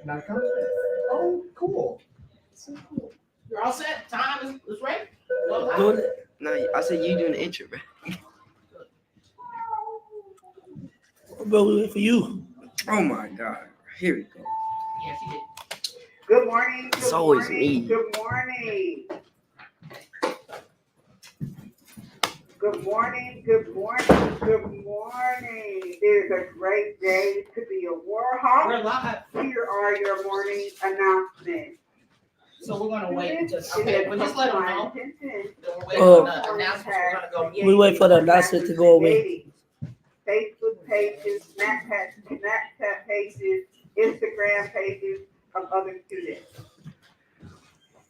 Not coming? Oh, cool. So cool. You're all set? Time is ready? Doing it? No, I said you doing the intro, bro. Bro, we wait for you. Oh my God. Here we go. Yeah, she did. Good morning. It's always me. Good morning. Good morning. Good morning. Good morning. It is a great day to be a Warhawk. We're live. Here are your morning announcements. So we're gonna wait. Just let them know. We wait for the announcement to go away. Facebook pages, Snapchat pages, Instagram pages of other students.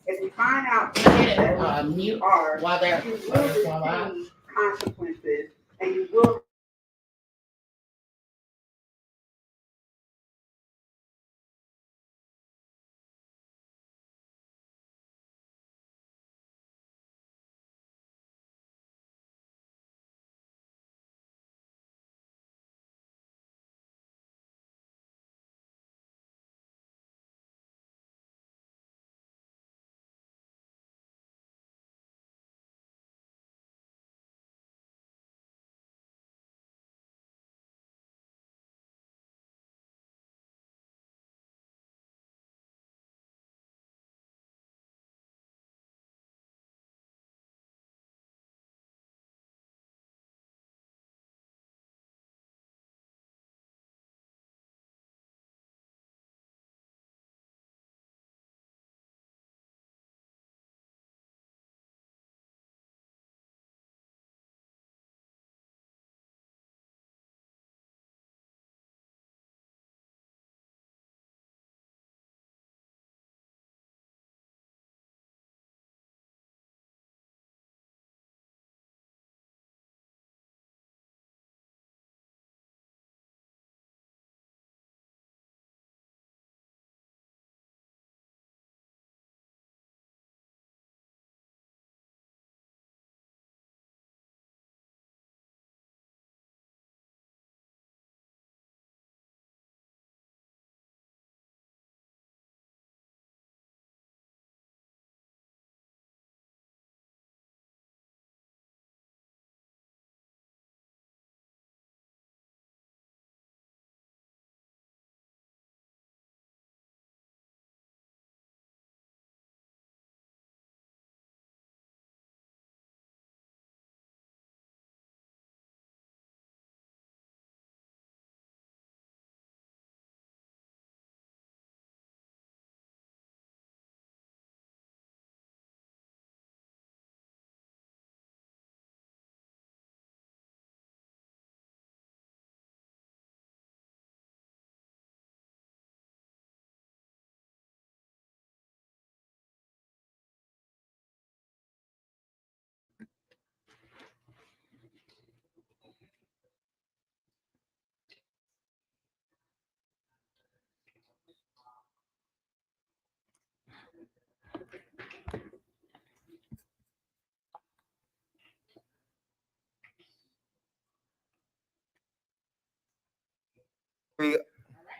If you find out that you are, you will receive consequences, and you will.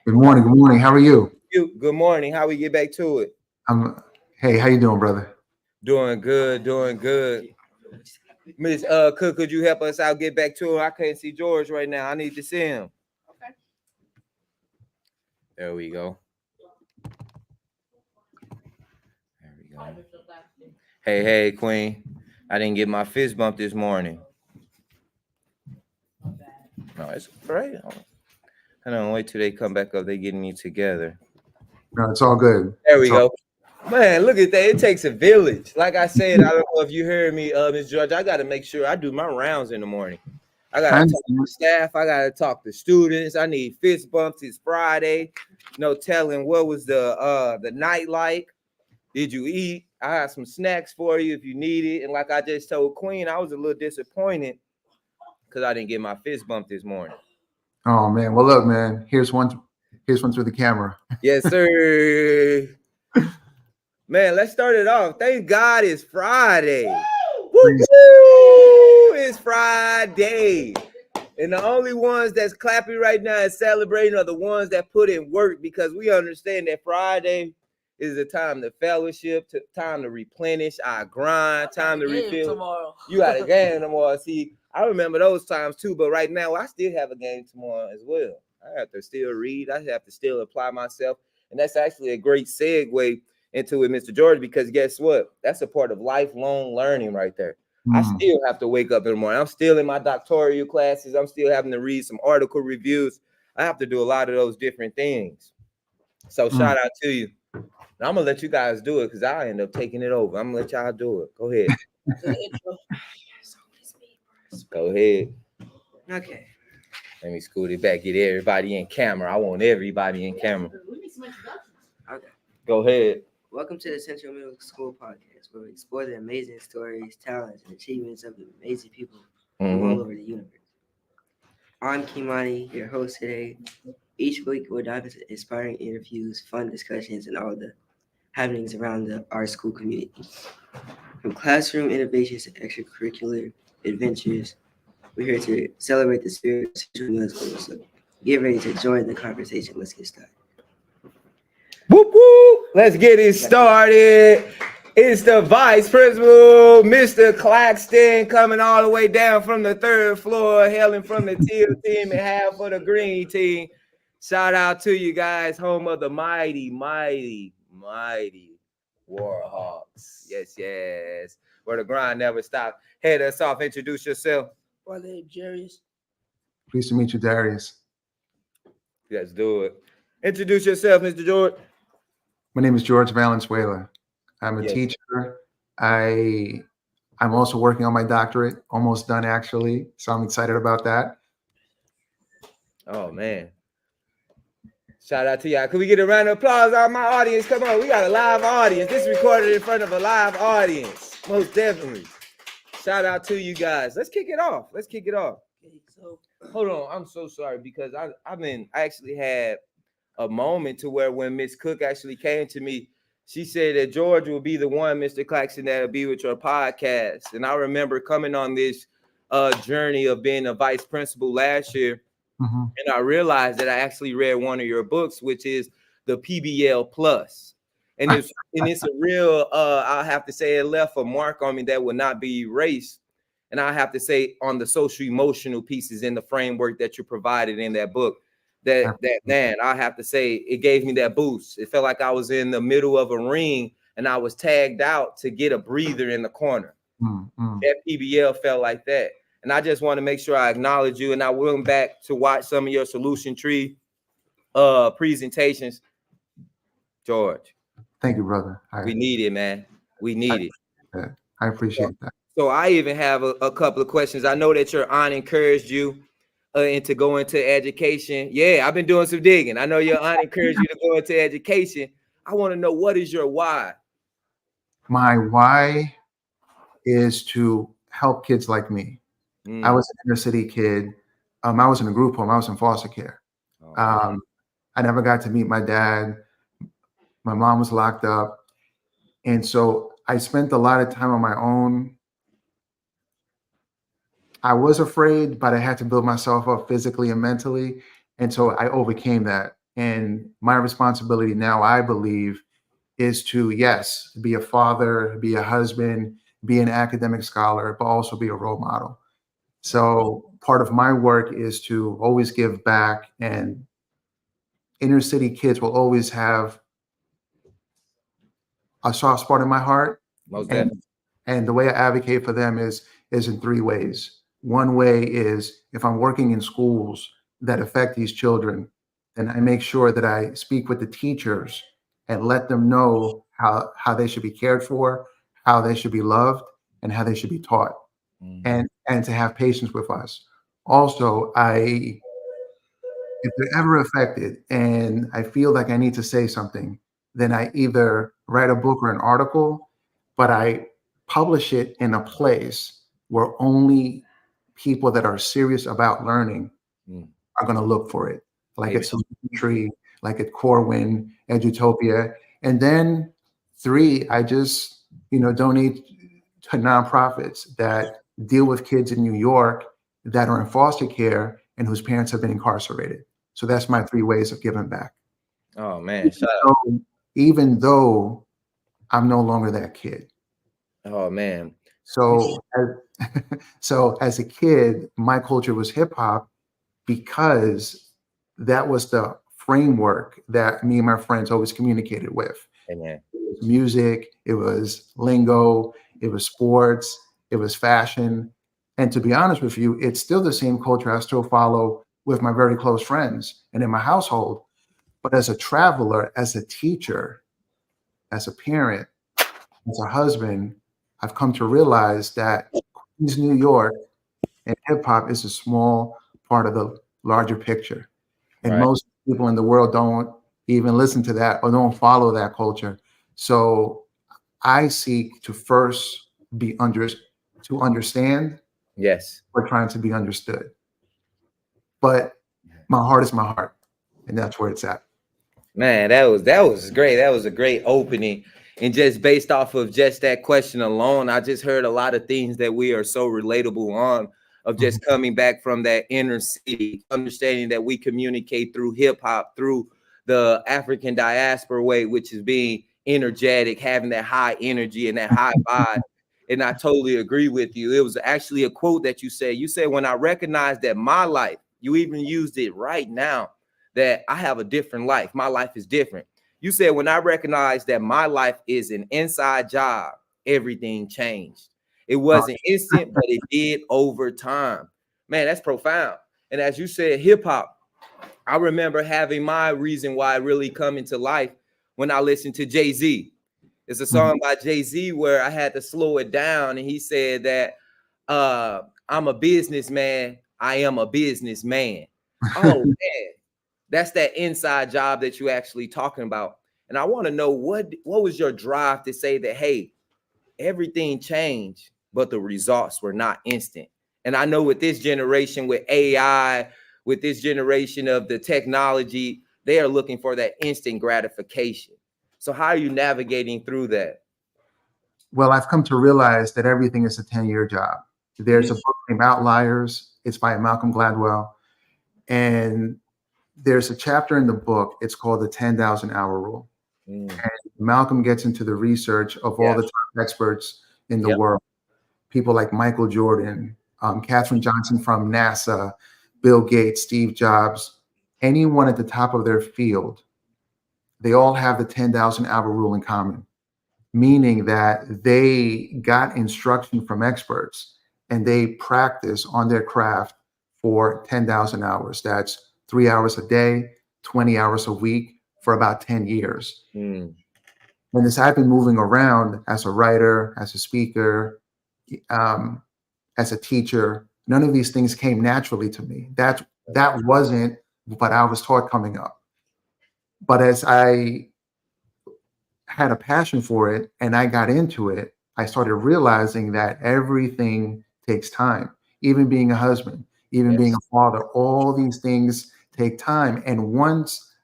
Good morning. Good morning. How are you? Good morning. How we get back to it? Hey, how you doing, brother? Doing good. Miss could you help us out? Get back to it. I can't see George right now. I need to see him. Okay. There we go. There we go. Hey, Queen. I didn't get my fist bump this morning. No, it's great. I don't wait till they come back up. They getting me together. No, it's all good. There we go. Man, look at that. It takes a village. Like I said, I don't know if you heard me, Ms. George. I got to make sure I do my rounds in the morning. I got to talk to staff. I got to talk to students. I need fist bumps. It's Friday. No telling what was the night like. Did you eat? I have some snacks for you if you need it. And like I just told Queen, I was a little disappointed because I didn't get my fist bump this morning. Oh, man. Well, look, man. Here's one through the camera. Yes, sir. Man, let's start it off. Thank God it's Friday. Woo! It's Friday. And the only ones that's clapping right now and celebrating are the ones that put in work, because we understand that Friday is a time to fellowship, time to replenish our grind, time to refill. Tomorrow. You got a game tomorrow. See, I remember those times too, but right now I still have a game tomorrow as well. I have to still read. I have to still apply myself. And that's actually a great segue into it, Mr. George, because guess what? That's a part of lifelong learning right there. I still have to wake up in the morning. I'm still in my doctoral classes. I'm still having to read some article reviews. I have to do a lot of those different things. So shout out to you. And I'm gonna let you guys do it because I end up taking it over. I'm gonna let y'all do it. Go ahead. Go ahead. Okay. Let me scoot it back. Get everybody in camera. I want everybody in camera. Okay. Go ahead. Welcome to the Central Middle School Podcast, where we explore the amazing stories, talents, and achievements of the amazing people from all over the universe. I'm Kimani, your host today. Each week, we'll dive into inspiring interviews, fun discussions, and all the happenings around our school community. From classroom innovations to extracurricular adventures, we're here to celebrate the spirit of Central Middle School. So get ready to join the conversation. Let's get started. Whoop, whoop. Let's get it started. It's the Vice Principal, Mr. Claxton, coming all the way down from the 3rd floor, hailing from the teal team and half of the green team. Shout out to you guys, home of the mighty, mighty, mighty Warhawks. Yes, yes. Where the grind never stops. Head us off. Introduce yourself. My name Jarius. Pleased to meet you, Darius. Let's do it. Introduce yourself, Mr. George. My name is Jorge Valenzuela. I'm a Yes. teacher. I'm also working on my doctorate, almost done actually. So I'm excited about that. Oh, man. Shout out to y'all. Could we get a round of applause out of my audience? Come on, we got a live audience. This is recorded in front of a live audience. Most definitely. Shout out to you guys. Let's kick it off. Let's kick it off. Okay, so Hold on. I'm so sorry because I actually had a moment to where when Miss Cook actually came to me, she said that George will be the one, Mr. Claxton, that'll be with your podcast. And I remember coming on this journey of being a vice principal last year. And I realized that I actually read one of your books, which is the PBL Plus. And it's a real, I'll have to say, it left a mark on me that will not be erased. And I have to say, on the social emotional pieces in the framework that you provided in that book, that man, I have to say, it gave me that boost. It felt like I was in the middle of a ring and I was tagged out to get a breather in the corner. That PBL felt like that. And I just want to make sure I acknowledge you. And I went back to watch some of your solution tree presentations. George. Thank you, brother. We need it, man. We need it. I appreciate that. So I even have a couple of questions. I know that your aunt encouraged you into go into education. Yeah, I've been doing some digging. I know your aunt encouraged you to go into education. I want to know, what is your why? My why is to help kids like me. I was an inner city kid. I was in a group home. I was in foster care. I never got to meet my dad. My mom was locked up. And so I spent a lot of time on my own. I was afraid, but I had to build myself up physically and mentally. And so I overcame that. And my responsibility now, I believe, is to, yes, be a father, be a husband, be an academic scholar, but also be a role model. So part of my work is to always give back, and inner city kids will always have a soft spot in my heart. And the way I advocate for them is in 3 ways. One way is, if I'm working in schools that affect these children, then I make sure that I speak with the teachers and let them know how they should be cared for, how they should be loved, and how they should be taught. And to have patience with us. Also, if they're ever affected and I feel like I need to say something, then I either write a book or an article, but I publish it in a place where only people that are serious about learning are going to look for it. Like at Solution Tree, like at Corwin, Edutopia. And then 3, I just, donate to nonprofits that deal with kids in New York that are in foster care and whose parents have been incarcerated. So that's my 3 ways of giving back. Oh man, Even though I'm no longer that kid. Oh man. So, so as a kid, my culture was hip hop because that was the framework that me and my friends always communicated with. Amen. It was music, it was lingo, it was sports, it was fashion. And to be honest with you, it's still the same culture I still follow with my very close friends and in my household. But as a traveler, as a teacher, as a parent, as a husband, I've come to realize that Queens, New York, and hip hop is a small part of the larger picture. And most people in the world don't even listen to that or don't follow that culture. So I seek to first be to understand. Yes. We're trying to be understood. But my heart is my heart, and that's where it's at. Man, that was great. That was a great opening. And just based off of just that question alone, I just heard a lot of things that we are so relatable on, of just coming back from that inner city, understanding that we communicate through hip hop, through the African diaspora way, which is being energetic, having that high energy and that high vibe. And I totally agree with you. It was actually a quote that you said. You said, when I recognize that my life, you even used it right now, that I have a different life. My life is different. You said, when I recognize that my life is an inside job, everything changed. It wasn't instant, but it did over time. Man, that's profound. And as you said, hip hop, I remember having my reason why it really come into life when I listened to Jay-Z. It's a song by Jay-Z where I had to slow it down. And he said that I'm a businessman. I am a businessman. Oh, man. That's that inside job that you're actually talking about. And I want to know what was your drive to say that, hey, everything changed, but the results were not instant. And I know with this generation, with AI, with this generation of the technology, they are looking for that instant gratification. So how are you navigating through that? Well, I've come to realize that everything is a 10-year job. There's a book named Outliers. It's by Malcolm Gladwell. And there's a chapter in the book. It's called the 10,000 hour rule. And Malcolm gets into the research of all the top experts in the world. People like Michael Jordan, Katherine Johnson from NASA, Bill Gates, Steve Jobs, anyone at the top of their field, they all have the 10,000 hour rule in common, meaning that they got instruction from experts and they practice on their craft for 10,000 hours. That's 3 hours a day, 20 hours a week for about 10 years. And as I've been moving around as a writer, as a speaker, as a teacher, none of these things came naturally to me. That wasn't what I was taught coming up. But as I had a passion for it and I got into it, I started realizing that everything takes time. Even being a husband, even being a father, all these things take time. And once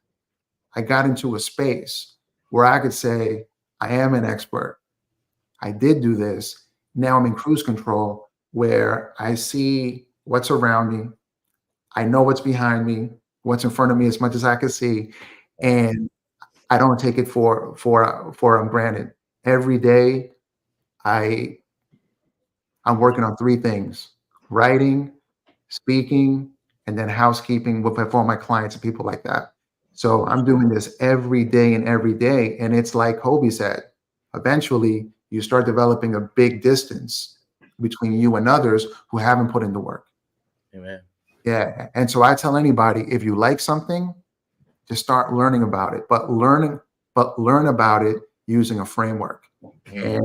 I got into a space where I could say, I am an expert, I did do this, now I'm in cruise control where I see what's around me, I know what's behind me, what's in front of me as much as I can see, and I don't take it for granted. Every day, I'm working on 3 things: writing, speaking, and then housekeeping for my clients and people like that. So I'm doing this every day. And it's like Kobe said, eventually you start developing a big distance between you and others who haven't put in the work. Amen. Yeah. And so I tell anybody, if you like something, just start learning about it, but learn about it using a framework. And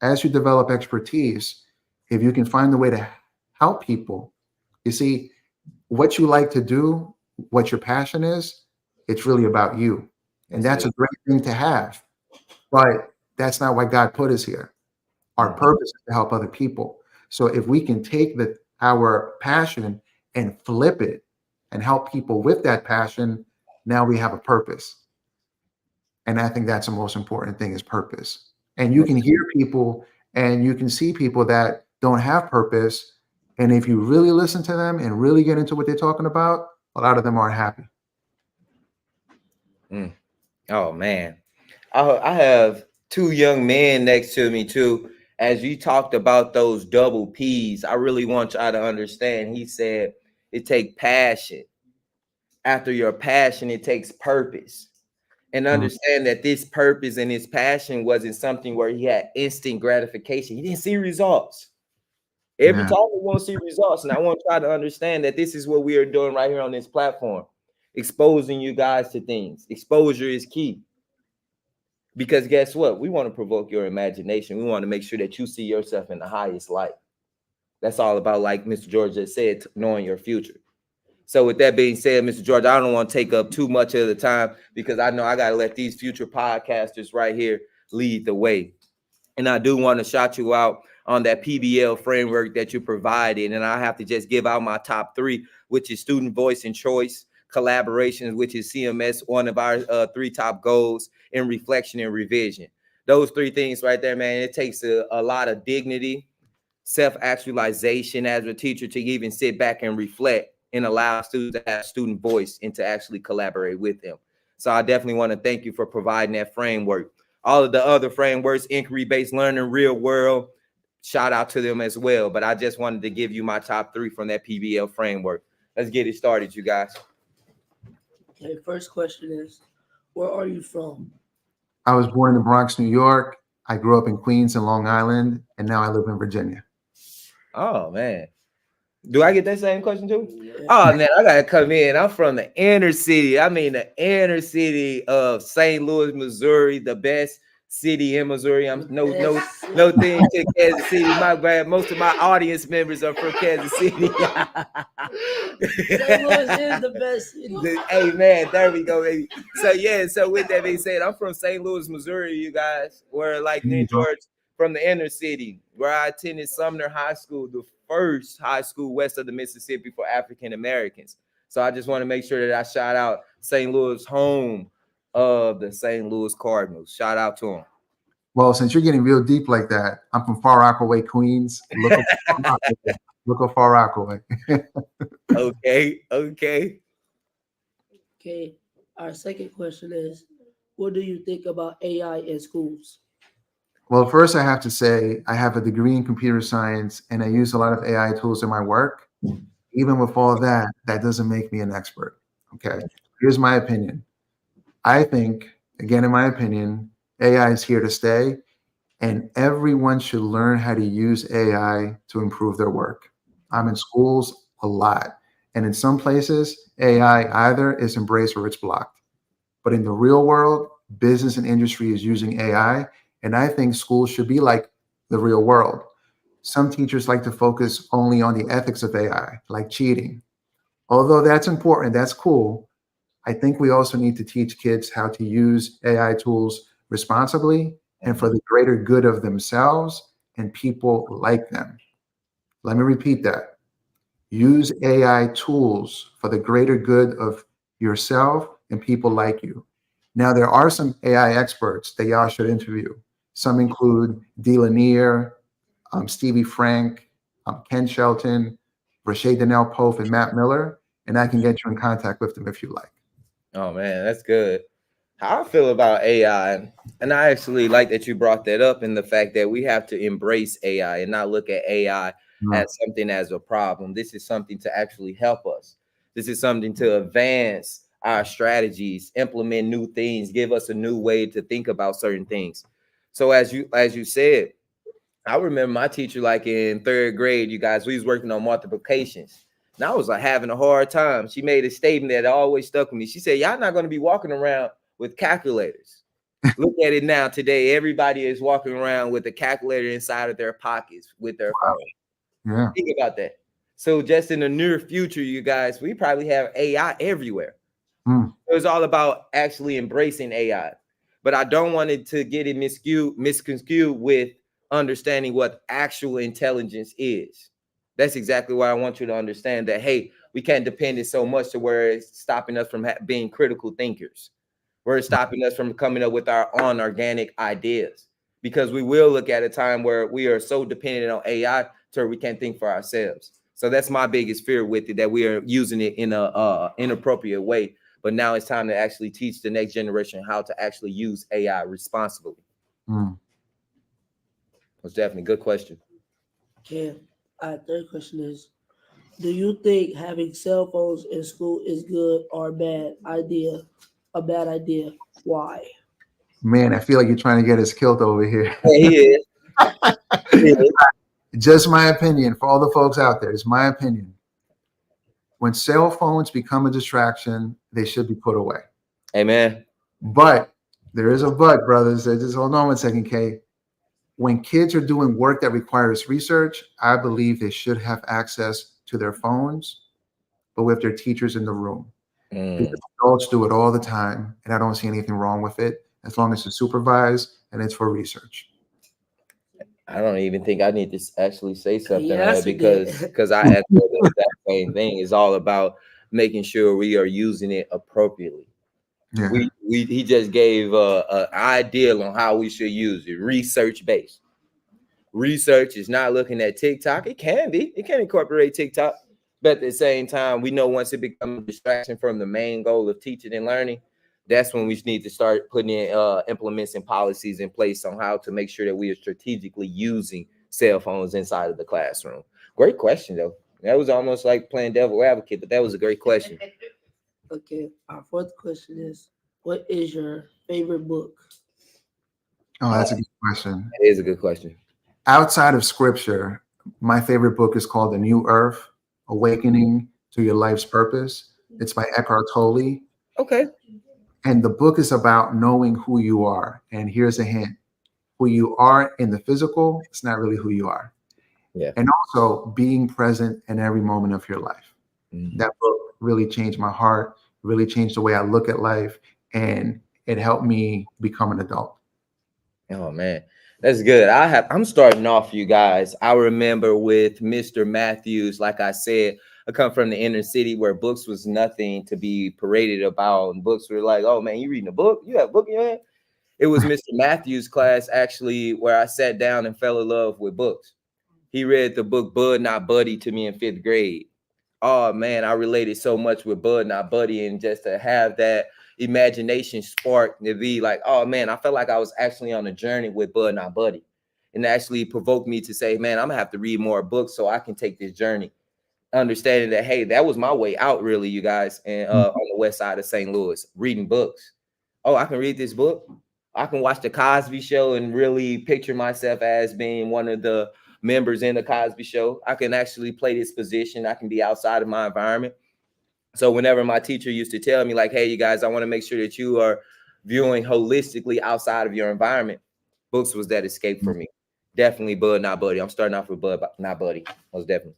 as you develop expertise, if you can find a way to help people, you see, what you like to do, what your passion is, it's really about you. And that's a great thing to have. But that's not why God put us here. Our purpose is to help other people. So if we can take our passion and flip it and help people with that passion, now we have a purpose. And I think that's the most important thing, is purpose. And you can hear people and you can see people that don't have purpose, And if you really listen to them and really get into what they're talking about, a lot of them aren't happy. Oh man, I have two young men next to me too. As you talked about those double P's, I really want y'all to understand. He said it takes passion. After your passion, it takes purpose. And understand that this purpose and his passion wasn't something where he had instant gratification. He didn't see results. Every time we want to see results. And I want y'all to understand that this is what we are doing right here on this platform, exposing you guys to things. Exposure is key. Because guess what? We want to provoke your imagination. We want to make sure that you see yourself in the highest light. That's all about, like Mr. George just said, knowing your future. So with that being said, Mr. George, I don't want to take up too much of the time because I know I got to let these future podcasters right here lead the way. And I do want to shout you out on that PBL framework that you provided. And I have to just give out my top 3, which is student voice and choice, collaborations, which is CMS, one of our 3 top goals, and reflection and revision. Those 3 things right there, man, it takes a lot of dignity, self-actualization as a teacher to even sit back and reflect and allow students to have student voice and to actually collaborate with them. So I definitely want to thank you for providing that framework. All of the other frameworks, inquiry-based learning, real world, shout out to them as well. But I just wanted to give you my top 3 from that PBL framework. Let's get it started, you guys. Okay, first question is, where are you from? I was born in the Bronx, New York. I grew up in Queens and Long Island, and now I live in Virginia. Oh, man. Do I get that same question too? Yeah. Oh, man, I got to come in. I'm from the inner city. I mean, the inner city of St. Louis, Missouri, the best city in Missouri. I'm no thing to Kansas City. My bad. Most of my audience members are from Kansas City. St. Louis is the best city. Hey, man, there we go, baby. So, yeah, so with that being said, I'm from St. Louis, Missouri, you guys. Where, like, New George, from the inner city, where I attended Sumner High School, the first high school west of the Mississippi for African Americans. So I just want to make sure that I shout out St. Louis, home of the St. Louis Cardinals. Shout out to them. Well, since you're getting real deep like that, I'm from Far Rockaway, Queens. Look how Far Rockaway. Okay. Okay. Our second question is, what do you think about AI in schools? Well, first I have to say I have a degree in computer science and I use a lot of AI tools in my work. Even with all that, that doesn't make me an expert. Okay. Here's my opinion. I think, again, in my opinion, AI is here to stay and everyone should learn how to use AI to improve their work. I'm in schools a lot. And in some places, AI either is embraced or it's blocked. But in the real world, business and industry is using AI. And I think schools should be like the real world. Some teachers like to focus only on the ethics of AI, like cheating. Although that's important, that's cool. I think we also need to teach kids how to use AI tools responsibly and for the greater good of themselves and people like them. Let me repeat that. Use AI tools for the greater good of yourself and people like you. Now, there are some AI experts that y'all should interview. Some include Dee Lanier, Stevie Frank, Ken Shelton, Rashay Donnell Pope, and Matt Miller, and I can get you in contact with them if you like. Oh, man, that's good. How I feel about AI, and I actually like that you brought that up, and the fact that we have to embrace AI and not look at AI as something as a problem. This is something to actually help us. This is something to advance our strategies, implement new things, give us a new way to think about certain things. So as you said, I remember my teacher, like in 3rd grade, you guys, we was working on multiplications. And I was like having a hard time. She made a statement that always stuck with me. She said, y'all not going to be walking around with calculators. Look at it now today. Everybody is walking around with a calculator inside of their pockets with their phone. Yeah. Think about that. So just in the near future, you guys, we probably have AI everywhere. It's all about actually embracing AI. But I don't want it to get it misconstrued with understanding what actual intelligence is. That's exactly what I want you to understand, that, hey, we can't depend it so much to where it's stopping us from being critical thinkers. Where it's stopping us from coming up with our own organic ideas. Because we will look at a time where we are so dependent on AI to where we can't think for ourselves. So that's my biggest fear with it, that we are using it in a inappropriate way. But now it's time to actually teach the next generation how to actually use AI responsibly. That's definitely a good question. Okay. Third question is, do you think having cell phones in school is good or bad idea? A bad idea? Why? Man, I feel like you're trying to get us killed over here. Yeah, yeah. Just my opinion for all the folks out there. It's my opinion. When cell phones become a distraction, they should be put away. Amen. But there is a but, brothers. Just hold on 1 second, Kay. When kids are doing work that requires research, I believe they should have access to their phones, but with their teachers in the room. Because adults do it all the time, and I don't see anything wrong with it as long as it's supervised and it's for research. I don't even think I need to actually say something on Yes, that, you did. because I echo the exact same thing. It's all about making sure we are using it appropriately. Yeah. He just gave an ideal on how we should use it, research based. Research is not looking at TikTok. It can incorporate TikTok, but at the same time, we know once it becomes a distraction from the main goal of teaching and learning, that's when we need to start putting in implements and policies in place on how to make sure that we are strategically using cell phones inside of the classroom. Great question, though. That was almost like playing devil advocate, but that was a great question. Okay. Our fourth question is, what is your favorite book? Oh, that's a good question. It is a good question. Outside of scripture, my favorite book is called The New Earth, Awakening to Your Life's Purpose. It's by Eckhart Tolle. Okay. And the book is about knowing who you are. And here's a hint. Who you are in the physical, it's not really who you are. Yeah. And also being present in every moment of your life. That book really changed my heart, really changed the way I look at life, and it helped me become an adult. Oh man, that's good. I'm starting off, you guys. I remember with Mr. Matthews, like I said, I come from the inner city where books was nothing to be paraded about. And books were like, oh man, you reading a book? You have a book in your hand? It was Mr. Matthews' class actually where I sat down and fell in love with books. He read the book Bud Not Buddy to me in 5th grade. Oh man, I related so much with Bud Not Buddy, and just to have that imagination spark to be like, oh man, I felt like I was actually on a journey with Bud Not Buddy, and actually provoked me to say, man, I'm gonna have to read more books so I can take this journey, understanding that, hey, that was my way out, really, you guys, and on the west side of St. Louis, reading books. Oh, I can read this book. I can watch the Cosby Show and really picture myself as being one of the members in the Cosby Show. I can actually play this position. I can be outside of my environment. So whenever my teacher used to tell me like, hey, you guys, I want to make sure that you are viewing holistically outside of your environment, books was that escape for me. Definitely Bud Not Buddy. I'm starting off with Bud Not Buddy. Most definitely.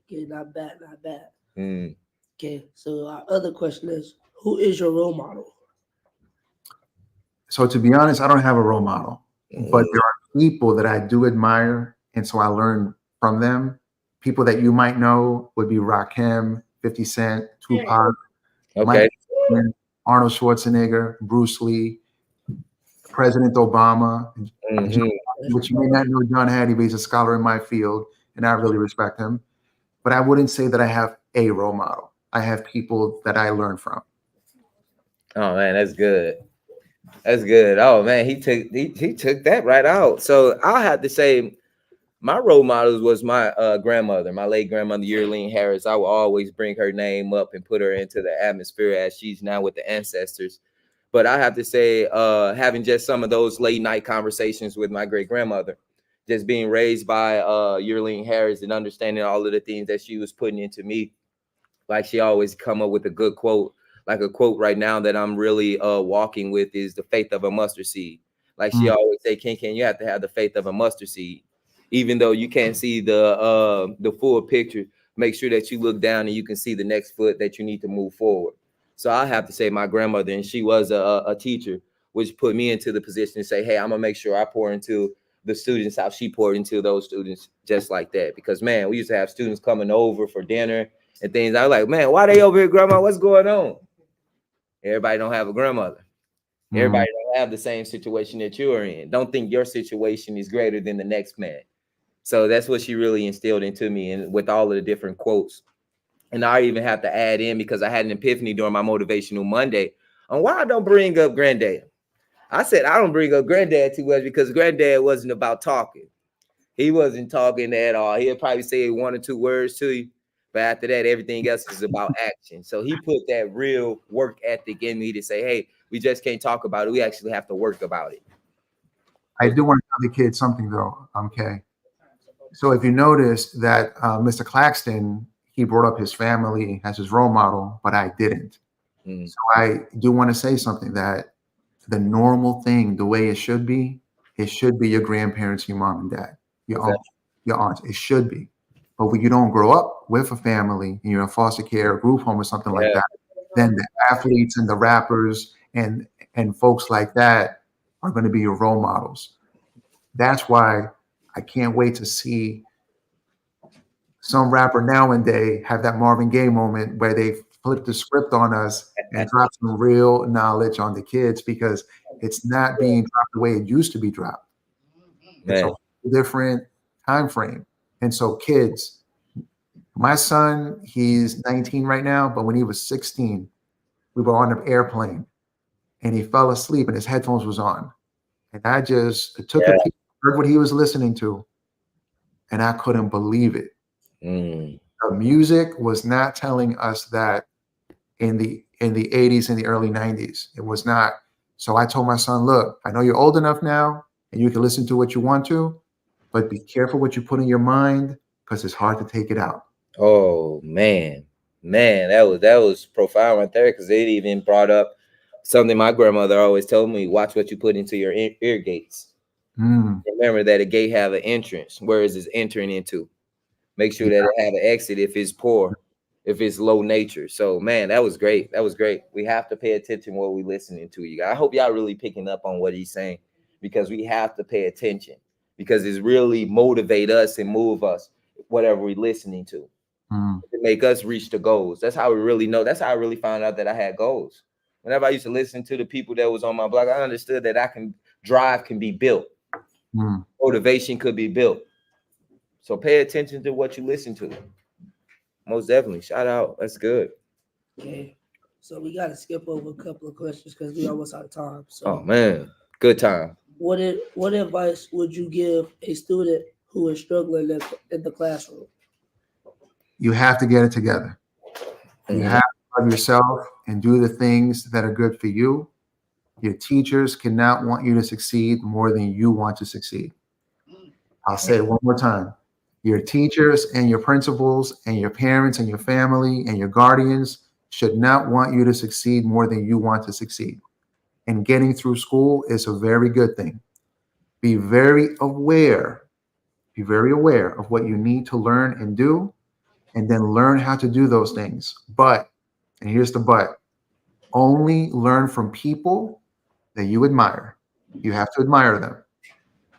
Okay, not bad, not bad. Okay, so our other question is, who is your role model? So to be honest, I don't have a role model, but there are people that I do admire, and so I learn from them. People that you might know would be Rakim, 50 Cent, Tupac, Okay. Mike, Arnold Schwarzenegger, Bruce Lee, President Obama. Which you may not know John Hattie, but he's a scholar in my field, and I really respect him. But I wouldn't say that I have a role model. I have people that I learn from. Oh man, that's good. That's good. Oh man, he took that right out. So I'll have to say my role models was my grandmother, my late grandmother, Yearline Harris. I will always bring her name up and put her into the atmosphere as she's now with the ancestors. But I have to say, having just some of those late night conversations with my great grandmother, just being raised by Yearline Harris and understanding all of the things that she was putting into me, like she always come up with a good quote. Like a quote right now that I'm really walking with is the faith of a mustard seed. Like she always say, Ken, you have to have the faith of a mustard seed. Even though you can't see the full picture, make sure that you look down and you can see the next foot that you need to move forward. So I have to say my grandmother, and she was a teacher, which put me into the position to say, hey, I'm gonna make sure I pour into the students how she poured into those students just like that. Because man, we used to have students coming over for dinner and things. I was like, man, why they over here, grandma? What's going on? Everybody don't have a grandmother. Everybody don't have the same situation that you are in. Don't think your situation is greater than the next man. So that's what she really instilled into me, and with all of the different quotes. And I even have to add in, because I had an epiphany during my motivational Monday on why I don't bring up Granddad. I said I don't bring up Granddad too much because Granddad wasn't about talking. He wasn't talking at all. He'll probably say 1 or 2 words to you, but after that, everything else is about action. So he put that real work ethic in me to say, hey, we just can't talk about it. We actually have to work about it. I do want to tell the kids something though, okay? So if you notice that Mr. Claxton, he brought up his family as his role model, but I didn't. So I do want to say something, that the normal thing, the way it should be your grandparents, your mom and dad, your aunts. It should be. But when you don't grow up with a family and you're in foster care, group home or something like that, then the athletes and the rappers and folks like that are going to be your role models. That's why I can't wait to see some rapper nowadays have that Marvin Gaye moment where they flip the script on us and drop some real knowledge on the kids, because it's not being dropped the way it used to be dropped. It's a different time frame. And so kids, my son, he's 19 right now, but when he was 16, we were on an airplane and he fell asleep and his headphones was on. And I just took a peek, heard what he was listening to, and I couldn't believe it. The music was not telling us that in the 80s and the early 90s. It was not. So I told my son, look, I know you're old enough now and you can listen to what you want to, but be careful what you put in your mind, because it's hard to take it out. Oh man, that was profound right there, because it even brought up something my grandmother always told me: watch what you put into your ear gates. Remember that a gate have an entrance. Where is it entering into? Make sure that it have an exit if it's poor, if it's low nature. So man, that was great. That was great. We have to pay attention what we listening to, you guys. I hope y'all really picking up on what he's saying, because we have to pay attention, because it's really motivate us and move us, whatever we're listening to. To make us reach the goals. That's how we really know. That's how I really found out that I had goals. Whenever I used to listen to the people that was on my block, I understood that drive can be built. Motivation could be built. So pay attention to what you listen to. Most definitely. Shout out. That's good. Okay. So we got to skip over a couple of questions because we almost out of time. So, oh man, good time. What advice would you give a student who is struggling in the classroom? You have to get it together. You have to love yourself and do the things that are good for you. Your teachers cannot want you to succeed more than you want to succeed. I'll say it one more time. Your teachers and your principals and your parents and your family and your guardians should not want you to succeed more than you want to succeed. And getting through school is a very good thing. Be very aware of what you need to learn and do, and then learn how to do those things. But, and here's the but, only learn from people that you admire. You have to admire them.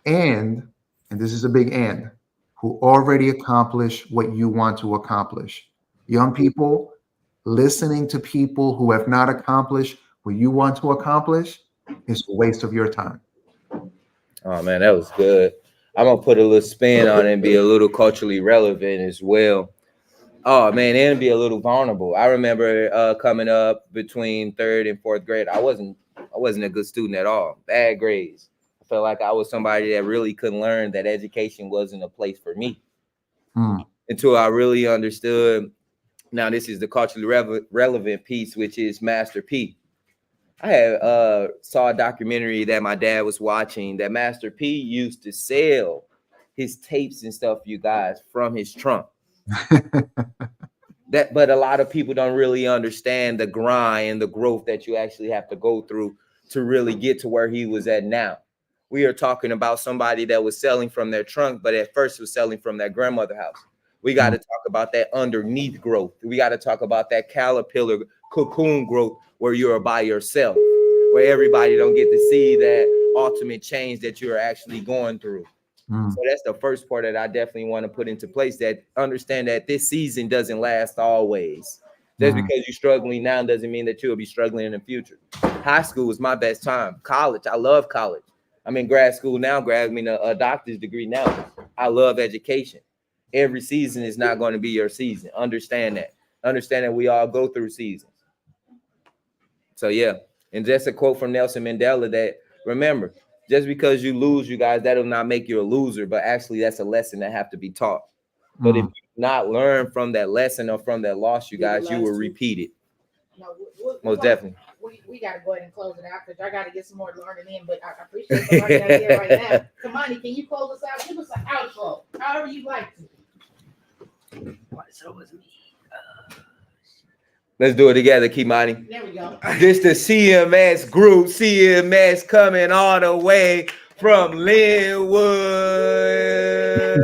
And this is a big and, who already accomplished what you want to accomplish. Young people, listening to people who have not accomplished what you want to accomplish is a waste of your time. Oh man, that was good. I'm gonna put a little spin on it and be a little culturally relevant as well. Oh man, and be a little vulnerable. I remember coming up between 3rd and 4th grade. I wasn't a good student at all. Bad grades. I felt like I was somebody that really couldn't learn, that education wasn't a place for me. Until I really understood. Now this is the culturally relevant piece, which is Master P. I had saw a documentary that my dad was watching that Master P used to sell his tapes and stuff, you guys, from his trunk. But a lot of people don't really understand the grind and the growth that you actually have to go through to really get to where he was at now. We are talking about somebody that was selling from their trunk, but at first was selling from their grandmother's house. We got to talk about that underneath growth. We got to talk about that caterpillar cocoon growth where you're by yourself, where everybody don't get to see that ultimate change that you're actually going through. So that's the first part that I definitely want to put into place, that understand that this season doesn't last always. Just because you're struggling now doesn't mean that you'll be struggling in the future. High school was my best time. College, I love college. I'm in grad school now, grabbing a doctor's degree now. I love education. Every season is not going to be your season. Understand that. Understand that we all go through seasons. So yeah, and just a quote from Nelson Mandela that remember, just because you lose, you guys, that'll not make you a loser, but actually that's a lesson that have to be taught. But if you not learn from that lesson or from that loss, you guys, you will repeat it. No, Most definitely. We got to go ahead and close it out because I got to get some more learning in. But I appreciate the learning that's here right now. Kamani, can you close us out? Give us an outro, however you like to. So was me. Let's do it together, Kimani. There we go. This the CMS group. CMS coming all the way from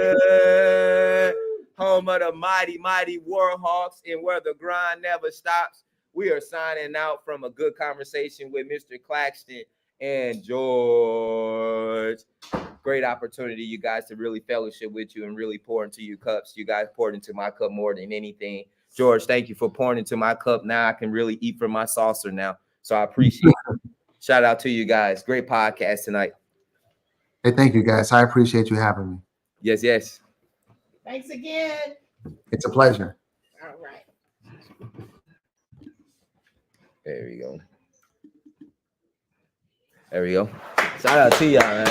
Linwood, home of the mighty, mighty Warhawks, and where the grind never stops. We are signing out from a good conversation with Mr. Claxton and George. Great opportunity, you guys, to really fellowship with you and really pour into your cups. You guys poured into my cup more than anything. George, thank you for pouring into my cup. Now I can really eat from my saucer now. So I appreciate it. Shout out to you guys. Great podcast tonight. Hey, thank you, guys. I appreciate you having me. Yes, yes. Thanks again. It's a pleasure. All right. There we go. There we go. Shout out to y'all, man.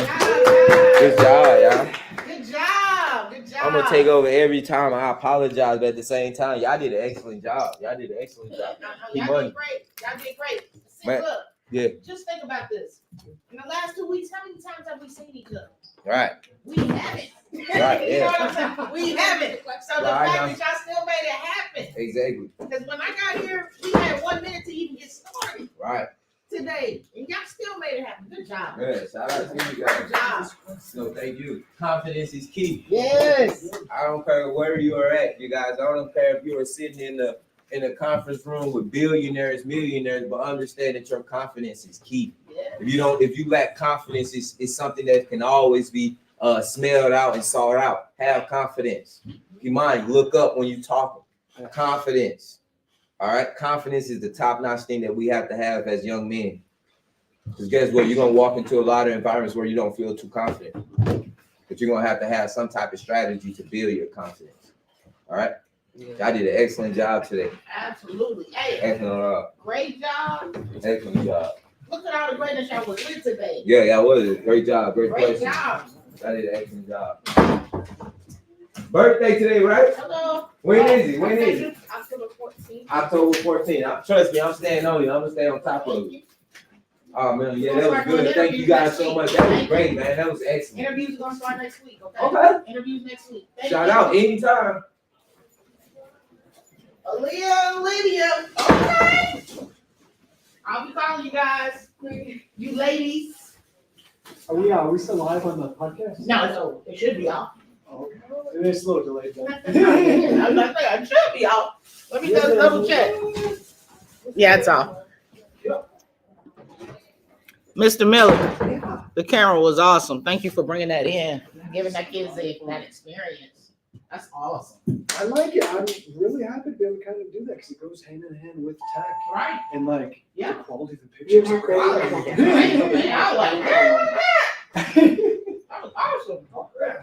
Good job, y'all. Good job. Good job. I'm gonna take over every time. I apologize, but at the same time, y'all did an excellent job. Y'all did an excellent job. Y'all did great. Y'all did great. See, Man. look. Yeah. Just think about this. In the last 2 weeks, how many times have we seen each other? Right. We haven't. Right, You yeah. know what I'm saying? We haven't. So the Right, fact now. that y'all still made it happen. Exactly. Because when I got here, we had 1 minute to even get started Right. today. And y'all still made it happen. Good job. Yeah. Shout out to you guys. Good job. No, thank you. Confidence is key. Yes. I don't care where you are at, you guys. I don't care if you are sitting in the conference room with billionaires, millionaires, but understand that your confidence is key. Yeah. If you lack confidence, it's something that can always be smelled out and sought out. Have confidence. Keep mind, look up when you're talking. Confidence. All right. Confidence is the top-notch thing that we have to have as young men. Because guess what? You're gonna walk into a lot of environments where you don't feel too confident. But you're gonna have to have some type of strategy to build your confidence. All right. Yeah. I did an excellent job today. Absolutely. Hey, Excellent job. great job. Excellent job. Look at all the greatness y'all was with today. Yeah, that was it. Great job. Great Great question. job. I did an excellent job. Birthday today, right? Hello. When is it? When is it? October 14th. October 14th. Trust me, I'm staying on you. I'm gonna stay on top of it. Oh man, yeah, that was good. Thank you guys so much. That was great, man. That was excellent. Interviews are gonna start next week, okay? Okay. Interviews next week. Thank Shout you. out anytime. Lydia. Okay. I'll be calling you guys. You ladies. Are we still live on the podcast? No, it should be off. Oh, okay. It is a little delayed then. I'm not saying it should be off. Let me just double check. Yeah, it's off. Mr. Miller, the camera was awesome. Thank you for bringing that in, giving that kids that experience. That's awesome. I like it. I'm really happy to be able to kind of do that because it goes hand in hand with tech Right? and like Yeah. the quality of the pictures are great. I was like, that was awesome.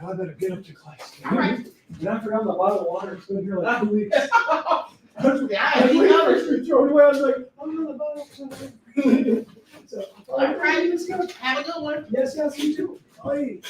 I better get up to class. All right. And I forgot my bottle of water. It's been here like 2 weeks. Yeah, I was you waiting know. for it to throw it away. I was like, I'm gonna bottle. So, All right. Have a good one. yes, you too. Bye.